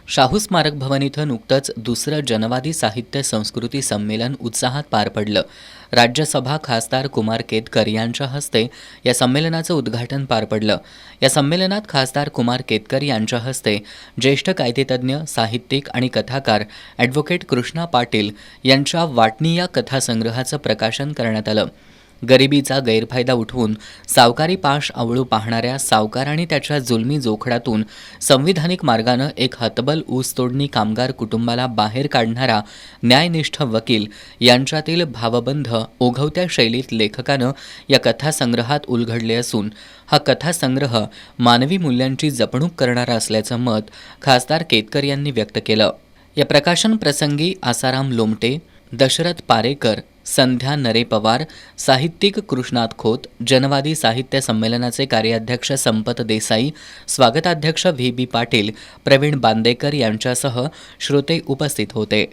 शाहू स्मारक भवन इथं नुकतंच दुसरं जनवादी साहित्य संस्कृती संमेलन उत्साहात पार पडलं. राज्यसभा खासदार कुमार केतकर यांच्या हस्ते या संमेलनाचं उद्घाटन पार पडलं. या संमेलनात खासदार कुमार केतकर यांच्या हस्ते ज्येष्ठ कायदेतज्ञ, साहित्यिक आणि कथाकार ॲडव्होकेट कृष्णा पाटील यांच्या वाटणी या कथासंग्रहाचं प्रकाशन करण्यात आलं. गरिबीचा गैरफायदा उठवून सावकारी पाश आवळू पाहणाऱ्या सावकार आणि त्याच्या जुलमी जोखडातून संविधानिक मार्गानं एक हतबल ऊसतोडणी कामगार कुटुंबाला बाहेर काढणारा न्यायनिष्ठ वकील यांच्यातील भावबंध ओघवत्या शैलीत लेखकानं या कथासंग्रहात उलगडले असून हा कथासंग्रह मानवी मूल्यांची जपणूक करणारा असल्याचं मत खासदार केतकर यांनी व्यक्त केलं. या प्रकाशन प्रसंगी आसाराम लोमटे, दशरथ पारेकर, संध्या नरे पवार, साहित्यिक कृष्णात खोत, जनवादी साहित्य संमेलनाचे कार्याध्यक्ष संपत देसाई, स्वागताध्यक्ष व्ही बी पाटील, प्रवीण बांदेकर यांच्यासह श्रोते उपस्थित होते.